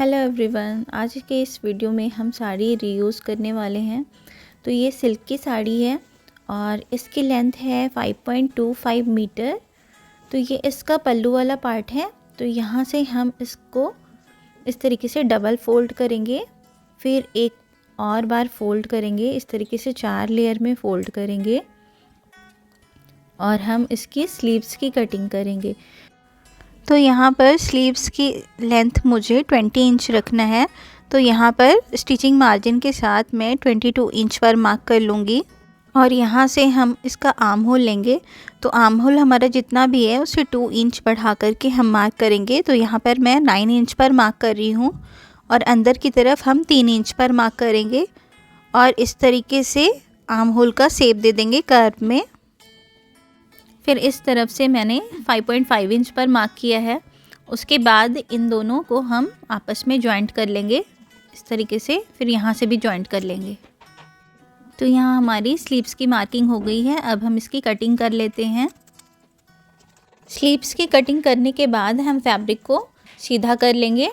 Hello everyone, आज के इस वीडियो में हम साड़ी रीयूज़ करने वाले हैं। तो ये सिल्क की साड़ी है और इसकी लेंथ है 5.25 मीटर। तो ये इसका पल्लू वाला पार्ट है। तो यहाँ से हम इसको इस तरीके से डबल फोल्ड करेंगे, फिर एक और बार फोल्ड करेंगे, इस तरीके से 4 लेयर में फोल्ड करेंगे और हम इसकी स्लीव्स की कटिंग करेंगे। तो यहाँ पर स्लीव्स की लेंथ मुझे 20 इंच रखना है। तो यहाँ पर स्टिचिंग मार्जिन के साथ मैं 22 इंच पर मार्क कर लूँगी और यहाँ से हम इसका आर्म होल लेंगे। तो आर्म होल हमारा जितना भी है उसे 2 इंच बढ़ा करके हम मार्क करेंगे। तो यहाँ पर मैं 9 इंच पर मार्क कर रही हूँ और अंदर की तरफ हम 3 इंच पर मार्क करेंगे और इस तरीके से आर्म होल का शेप दे देंगे कर्व में। फिर इस तरफ से मैंने 5.5 इंच पर मार्क किया है। उसके बाद इन दोनों को हम आपस में जॉइंट कर लेंगे इस तरीके से, फिर यहाँ से भी जॉइंट कर लेंगे। तो यहाँ हमारी स्लीव्स की मार्किंग हो गई है। अब हम इसकी कटिंग कर लेते हैं। स्लीव्स की कटिंग करने के बाद हम फैब्रिक को सीधा कर लेंगे।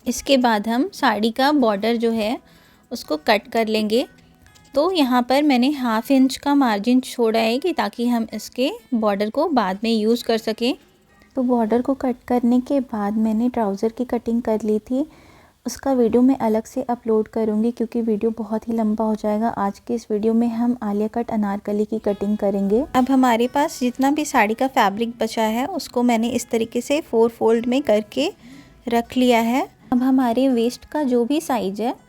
इसके बाद हम साड़ी का बॉर्डर जो है उसको कट कर लेंगे। तो यहाँ पर मैंने 1/2 इंच का मार्जिन छोड़ा है कि ताकि हम इसके बॉर्डर को बाद में यूज़ कर सकें। तो बॉर्डर को कट करने के बाद मैंने ट्राउज़र की कटिंग कर ली थी। उसका वीडियो मैं अलग से अपलोड करूँगी क्योंकि वीडियो बहुत ही लंबा हो जाएगा। आज के इस वीडियो में हम आलिया कट अनारकली की कटिंग करेंगे। अब हमारे पास जितना भी साड़ी का फैब्रिक बचा है उसको मैंने इस तरीके से 4 फोल्ड में करके रख लिया है। अब हमारे वेस्ट का जो भी साइज़ है,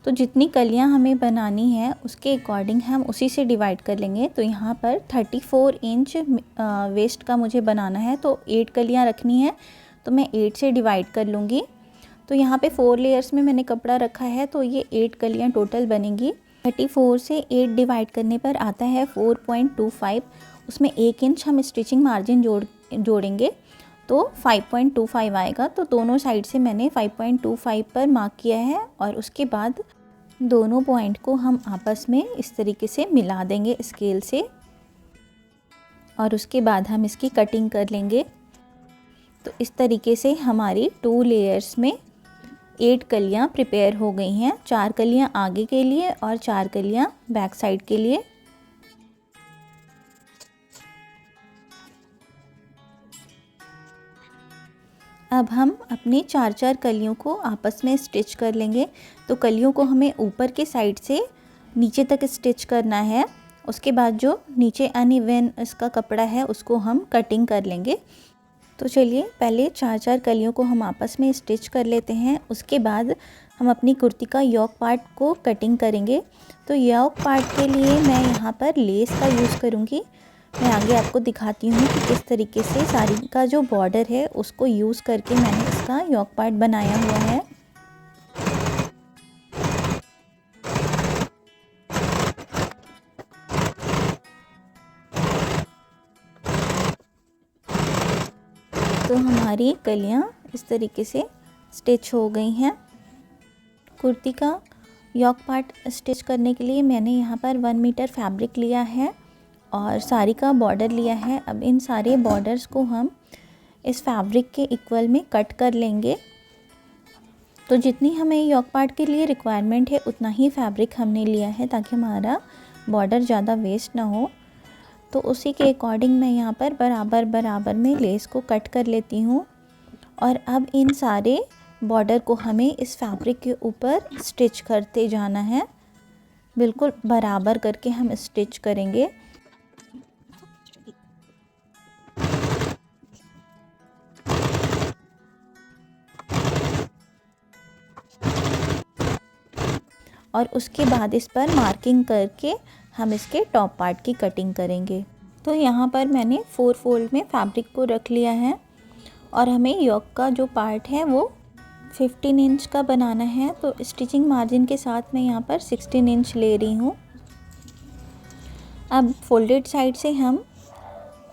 तो जितनी कलियां हमें बनानी है उसके अकॉर्डिंग हम उसी से डिवाइड कर लेंगे। तो यहाँ पर 34 इंच वेस्ट का मुझे बनाना है, तो 8 कलियां रखनी है, तो मैं 8 से डिवाइड कर लूँगी। तो यहाँ पे 4 लेयर्स में मैंने कपड़ा रखा है, तो ये 8 कलियां टोटल बनेंगी। 34 से 8 डिवाइड करने पर आता है 4.25। उसमें 1 इंच हम स्टिचिंग मार्जिन जोड़ेंगे तो 5.25 आएगा। तो दोनों साइड से मैंने 5.25 पर मार्क किया है और उसके बाद दोनों पॉइंट को हम आपस में इस तरीके से मिला देंगे स्केल से और उसके बाद हम इसकी कटिंग कर लेंगे। तो इस तरीके से हमारी 2 लेयर्स में 8 कलियां प्रिपेयर हो गई हैं। 4 कलियां आगे के लिए और 4 कलियां बैक साइड के लिए। अब हम अपनी 4 कलियों को आपस में स्टिच कर लेंगे। तो कलियों को हमें ऊपर के साइड से नीचे तक स्टिच करना है। उसके बाद जो नीचे अनइवन इसका कपड़ा है उसको हम कटिंग कर लेंगे। तो चलिए पहले 4 कलियों को हम आपस में स्टिच कर लेते हैं। उसके बाद हम अपनी कुर्ती का योक पार्ट को कटिंग करेंगे। तो योक पार्ट के लिए मैं यहाँ पर लेस का यूज़ करूँगी। मैं आगे आपको दिखाती हूँ कि किस तरीके से साड़ी का जो बॉर्डर है उसको यूज़ करके मैंने इसका योक पार्ट बनाया हुआ है। तो हमारी कलियाँ इस तरीके से स्टिच हो गई हैं। कुर्ती का योक पार्ट स्टिच करने के लिए मैंने यहाँ पर 1 मीटर फैब्रिक लिया है और साड़ी का बॉर्डर लिया है। अब इन सारे बॉर्डर्स को हम इस फैब्रिक के इक्वल में कट कर लेंगे। तो जितनी हमें योक पार्ट के लिए रिक्वायरमेंट है उतना ही फैब्रिक हमने लिया है ताकि हमारा बॉर्डर ज़्यादा वेस्ट ना हो। तो उसी के अकॉर्डिंग मैं यहाँ पर बराबर बराबर में लेस को कट कर लेती हूँ और अब इन सारे बॉर्डर को हमें इस फैब्रिक के ऊपर स्टिच करते जाना है। बिल्कुल बराबर करके हम स्टिच करेंगे। और उसके बाद इस पर मार्किंग करके हम इसके टॉप पार्ट की कटिंग करेंगे। तो यहाँ पर मैंने 4 फोल्ड में फैब्रिक को रख लिया है और हमें योक का जो पार्ट है वो 15 इंच का बनाना है। तो स्टिचिंग मार्जिन के साथ मैं यहाँ पर 16 इंच ले रही हूँ। अब फोल्डेड साइड से हम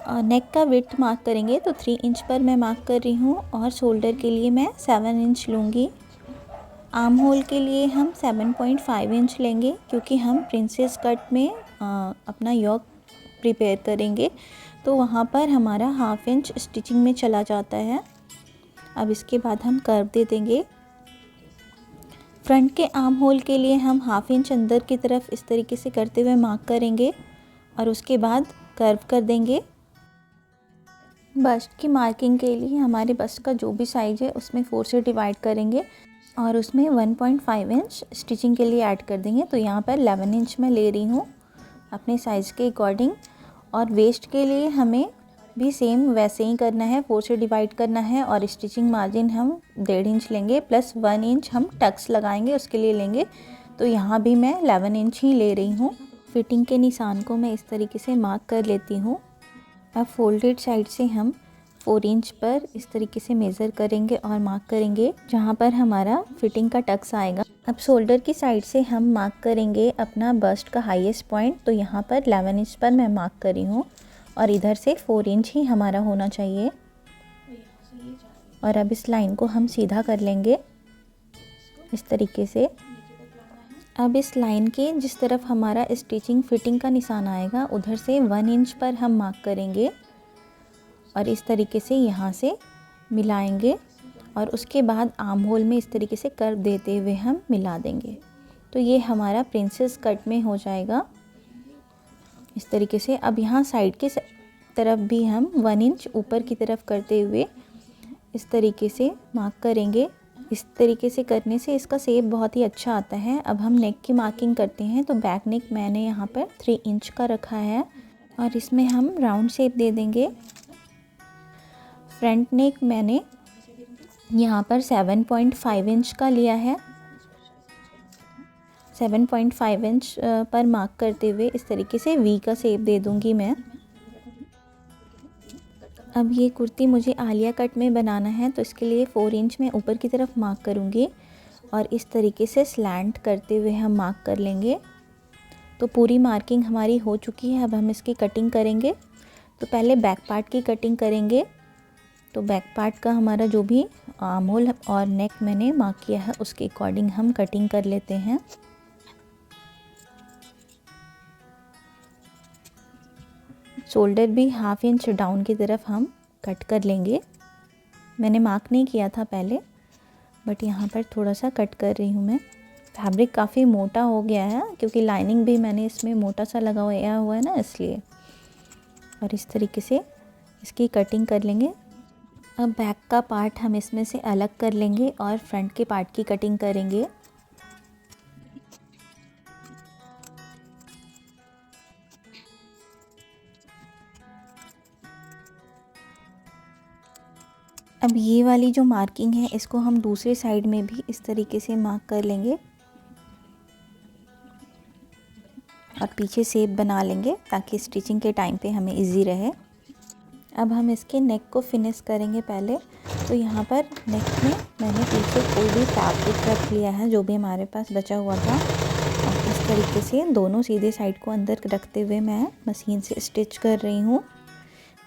नेक का विड्थ मार्क करेंगे। तो 3 इंच पर मैं मार्क कर रही हूँ और शोल्डर के लिए मैं 7 इंच लूँगी। आर्म होल के लिए हम 7.5 इंच लेंगे क्योंकि हम प्रिंसेस कट में अपना योक प्रिपेयर करेंगे। तो तो वहाँ पर हमारा 1/2 इंच स्टिचिंग में चला जाता है। अब इसके बाद हम कर्व दे देंगे। फ्रंट के आर्म होल के लिए हम 1/2 इंच अंदर की तरफ इस तरीके से करते हुए मार्क करेंगे और उसके बाद कर्व कर देंगे। बस्ट की मार्किंग के लिए हमारे बस्ट का जो भी साइज़ है उसमें 4 से डिवाइड करेंगे और उसमें 1.5 इंच स्टिचिंग के लिए ऐड कर देंगे। तो यहाँ पर 11 इंच मैं ले रही हूँ अपने साइज़ के अकॉर्डिंग। और वेस्ट के लिए हमें भी सेम वैसे ही करना है, 4 से डिवाइड करना है और स्टिचिंग मार्जिन हम 1.5 इंच लेंगे प्लस 1 इंच हम टक्स लगाएंगे उसके लिए लेंगे। तो यहाँ भी मैं 11 इंच ही ले रही हूँ। फिटिंग के निशान को मैं इस तरीके से मार्क कर लेती हूँ। अब फोल्डेड साइड से हम 4 इंच पर इस तरीके से मेज़र करेंगे और मार्क करेंगे जहाँ पर हमारा फिटिंग का टक्स आएगा। अब शोल्डर की साइड से हम मार्क करेंगे अपना बस्ट का हाईएस्ट पॉइंट। तो यहाँ पर 11 इंच पर मैं मार्क करी हूँ और इधर से 4 इंच ही हमारा होना चाहिए। और अब इस लाइन को हम सीधा कर लेंगे इस तरीके से। अब इस लाइन के जिस तरफ हमारा स्टिचिंग फिटिंग का निशान आएगा उधर से 1 इंच पर हम मार्क करेंगे और इस तरीके से यहाँ से मिलाएंगे और उसके बाद आर्म होल में इस तरीके से कर्व देते हुए हम मिला देंगे। तो ये हमारा प्रिंसेस कट में हो जाएगा इस तरीके से। अब यहाँ साइड के तरफ भी हम 1 इंच ऊपर की तरफ करते हुए इस तरीके से मार्क करेंगे। इस तरीके से करने से इसका शेप बहुत ही अच्छा आता है। अब हम नेक की मार्किंग करते हैं। तो बैक नेक मैंने यहाँ पर 3 इंच का रखा है और इसमें हम राउंड शेप दे देंगे। फ्रंट नेक मैंने यहाँ पर 7.5 इंच का लिया है। 7.5 इंच पर मार्क करते हुए इस तरीके से वी का शेप दे दूँगी मैं। अब ये कुर्ती मुझे आलिया कट में बनाना है तो इसके लिए 4 इंच में ऊपर की तरफ मार्क करूँगी और इस तरीके से स्लैंट करते हुए हम मार्क कर लेंगे। तो पूरी मार्किंग हमारी हो चुकी है। अब हम इसकी कटिंग करेंगे। तो पहले बैक पार्ट की कटिंग करेंगे। तो बैक पार्ट का हमारा जो भी आर्म होल और नेक मैंने मार्क किया है उसके अकॉर्डिंग हम कटिंग कर लेते हैं। शोल्डर भी 1/2 इंच डाउन की तरफ हम कट कर लेंगे। मैंने मार्क नहीं किया था पहले बट यहाँ पर थोड़ा सा कट कर रही हूँ मैं। फैब्रिक काफ़ी मोटा हो गया है क्योंकि लाइनिंग भी मैंने इसमें मोटा सा लगाया हुआ है ना, इसलिए। और इस तरीके से इसकी कटिंग कर लेंगे। अब बैक का पार्ट हम इसमें से अलग कर लेंगे और फ्रंट के पार्ट की कटिंग करेंगे। अब ये वाली जो मार्किंग है इसको हम दूसरे साइड में भी इस तरीके से मार्क कर लेंगे और पीछे शेप बना लेंगे ताकि स्टिचिंग के टाइम पे हमें इजी रहे। अब हम इसके नेक को फिनिश करेंगे पहले। तो यहाँ पर नेक में मैंने पीछे कोई भी फैब्रिक रख लिया है जो भी हमारे पास बचा हुआ था और इस तरीके से दोनों सीधे साइड को अंदर रखते हुए मैं मशीन से स्टिच कर रही हूँ।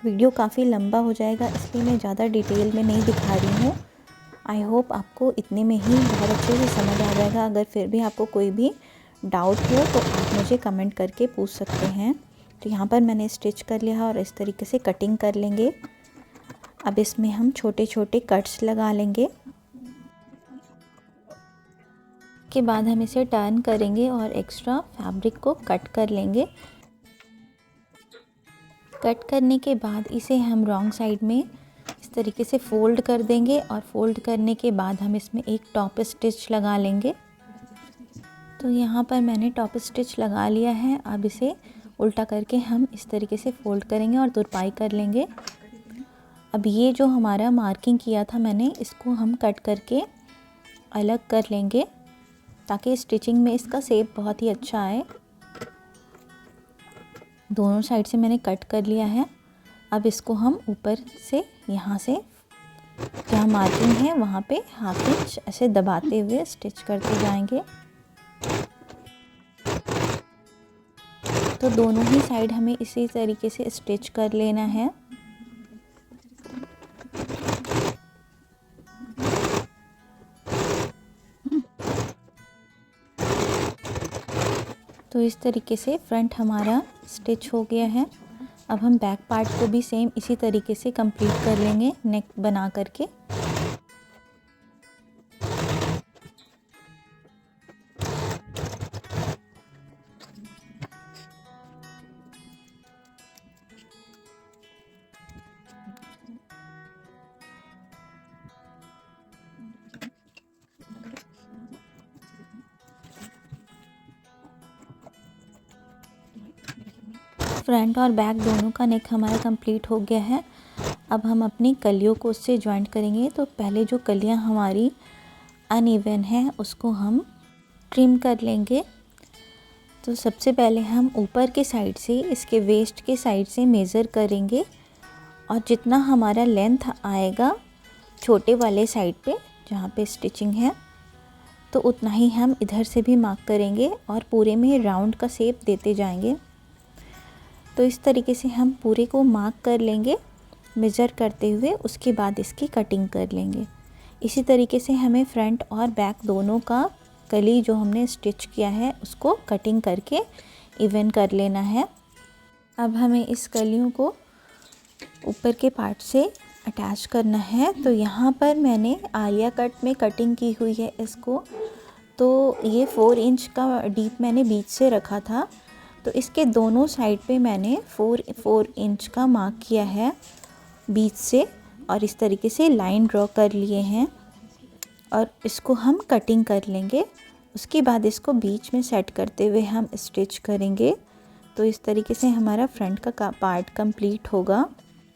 वीडियो काफ़ी लंबा हो जाएगा इसलिए मैं ज़्यादा डिटेल में नहीं दिखा रही हूँ। आई होप आपको इतने में ही बहुत अच्छे से समझ आ जाएगा। अगर फिर भी आपको कोई भी डाउट हो तो आप मुझे कमेंट करके पूछ सकते हैं। तो यहाँ पर मैंने स्टिच कर लिया और इस तरीके से कटिंग कर लेंगे। अब इसमें हम छोटे छोटे कट्स लगा लेंगे। के बाद हम इसे टर्न करेंगे और एक्स्ट्रा फैब्रिक को कट कर लेंगे। कट करने के बाद इसे हम रॉन्ग साइड में इस तरीके से फ़ोल्ड कर देंगे और फ़ोल्ड करने के बाद हम इसमें एक टॉप स्टिच लगा लेंगे। तो यहाँ पर मैंने टॉप स्टिच लगा लिया है। अब इसे उल्टा करके हम इस तरीके से फ़ोल्ड करेंगे और तुरपाई कर लेंगे। अब ये जो हमारा मार्किंग किया था मैंने इसको हम कट करके अलग कर लेंगे ताकि स्टिचिंग में इसका शेप बहुत ही अच्छा आए। दोनों साइड से मैंने कट कर लिया है। अब इसको हम ऊपर से यहाँ से जहाँ मार्किंग है वहाँ पे 1/2 इंच ऐसे दबाते हुए स्टिच करते जाएंगे। तो दोनों ही साइड हमें इसी तरीके से स्टिच कर लेना है। तो इस तरीके से फ्रंट हमारा स्टिच हो गया है। अब हम बैक पार्ट को भी सेम इसी तरीके से कंप्लीट कर लेंगे नेक बना करके। फ्रंट और बैक दोनों का नेक हमारा कंप्लीट हो गया है। अब हम अपनी कलियों को उससे जॉइंट करेंगे। तो पहले जो कलियां हमारी अनइवन है उसको हम ट्रिम कर लेंगे। तो सबसे पहले हम ऊपर के साइड से इसके वेस्ट के साइड से मेज़र करेंगे और जितना हमारा लेंथ आएगा छोटे वाले साइड पे जहाँ पे स्टिचिंग है तो उतना ही हम इधर से भी मार्क करेंगे और पूरे में राउंड का शेप देते जाएंगे। तो इस तरीके से हम पूरे को मार्क कर लेंगे मेज़र करते हुए, उसके बाद इसकी कटिंग कर लेंगे। इसी तरीके से हमें फ्रंट और बैक दोनों का कली जो हमने स्टिच किया है उसको कटिंग करके इवन कर लेना है। अब हमें इस कलियों को ऊपर के पार्ट से अटैच करना है। तो यहाँ पर मैंने आलिया कट में कटिंग की हुई है इसको। तो ये 4 इंच का डीप मैंने बीच से रखा था। तो इसके दोनों साइड पे मैंने 4 इंच का मार्क किया है बीच से और इस तरीके से लाइन ड्रॉ कर लिए हैं और इसको हम कटिंग कर लेंगे। उसके बाद इसको बीच में सेट करते हुए हम स्टिच करेंगे। तो इस तरीके से हमारा फ्रंट का पार्ट कंप्लीट होगा।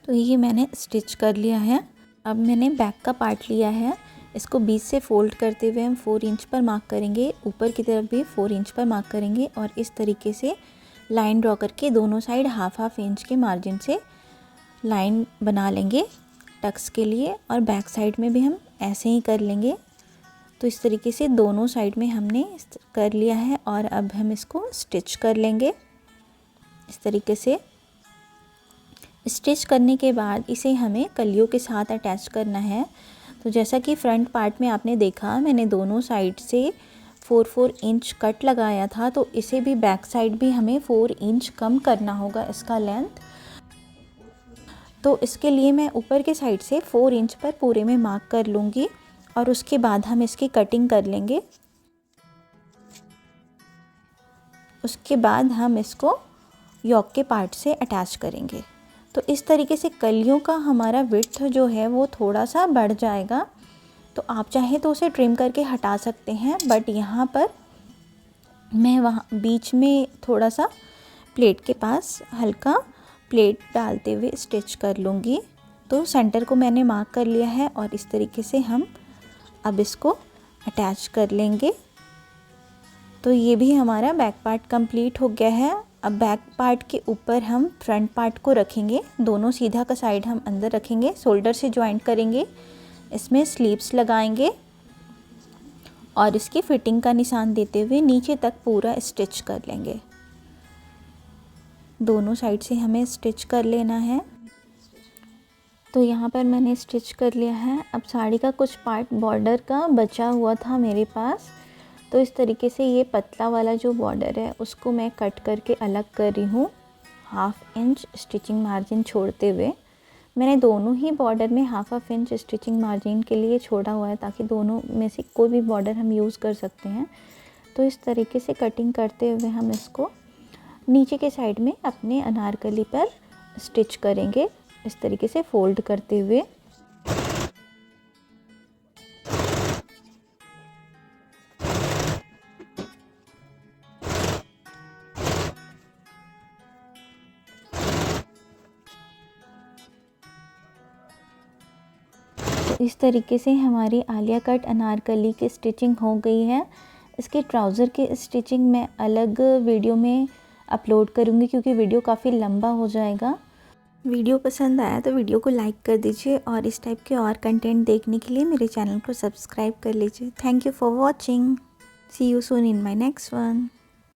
तो ये मैंने स्टिच कर लिया है। अब मैंने बैक का पार्ट लिया है, इसको बीच से फोल्ड करते हुए हम 4 इंच पर मार्क करेंगे, ऊपर की तरफ भी 4 इंच पर मार्क करेंगे और इस तरीके से लाइन ड्रॉ करके दोनों साइड हाफ इंच के मार्जिन से लाइन बना लेंगे टक्स के लिए। और बैक साइड में भी हम ऐसे ही कर लेंगे। तो इस तरीके से दोनों साइड में हमने कर लिया है और अब हम इसको स्टिच कर लेंगे। इस तरीके से स्टिच करने के बाद इसे हमें कलियों के साथ अटैच करना है। तो जैसा कि फ्रंट पार्ट में आपने देखा मैंने दोनों साइड से 4 इंच कट लगाया था, तो इसे भी बैक साइड भी हमें 4 इंच कम करना होगा इसका लेंथ। तो इसके लिए मैं ऊपर के साइड से 4 इंच पर पूरे में मार्क कर लूँगी और उसके बाद हम इसकी कटिंग कर लेंगे। उसके बाद हम इसको योक के पार्ट से अटैच करेंगे। तो इस तरीके से कलियों का हमारा विड्थ जो है वो थोड़ा सा बढ़ जाएगा। तो आप चाहें तो उसे ट्रिम करके हटा सकते हैं, बट यहाँ पर मैं वहाँ बीच में थोड़ा सा प्लेट के पास हल्का प्लेट डालते हुए स्टिच कर लूँगी। तो सेंटर को मैंने मार्क कर लिया है और इस तरीके से हम अब इसको अटैच कर लेंगे। तो ये भी हमारा बैक पार्ट कंप्लीट हो गया है। अब बैक पार्ट के ऊपर हम फ्रंट पार्ट को रखेंगे, दोनों सीधा का साइड हम अंदर रखेंगे, शोल्डर से जॉइंट करेंगे, इसमें स्लीव्स लगाएंगे और इसकी फिटिंग का निशान देते हुए नीचे तक पूरा स्टिच कर लेंगे। दोनों साइड से हमें स्टिच कर लेना है। तो यहाँ पर मैंने स्टिच कर लिया है। अब साड़ी का कुछ पार्ट बॉर्डर का बचा हुआ था मेरे पास, तो इस तरीके से ये पतला वाला जो बॉर्डर है उसको मैं कट करके अलग कर रही हूँ 1/2 इंच स्टिचिंग मार्जिन छोड़ते हुए। मैंने दोनों ही बॉर्डर में 1/2 इंच स्टिचिंग मार्जिन के लिए छोड़ा हुआ है ताकि दोनों में से कोई भी बॉर्डर हम यूज़ कर सकते हैं। तो इस तरीके से कटिंग करते हुए हम इसको नीचे के साइड में अपने अनारकली पर स्टिच करेंगे, इस तरीके से फोल्ड करते हुए। तो इस तरीके से हमारी आलिया कट अनारकली की स्टिचिंग हो गई है। इसके ट्राउज़र की स्टिचिंग मैं अलग वीडियो में अपलोड करूँगी क्योंकि वीडियो काफ़ी लंबा हो जाएगा। वीडियो पसंद आया तो वीडियो को लाइक कर दीजिए और इस टाइप के और कंटेंट देखने के लिए मेरे चैनल को सब्सक्राइब कर लीजिए। Thank you for watching. See you soon in my next one.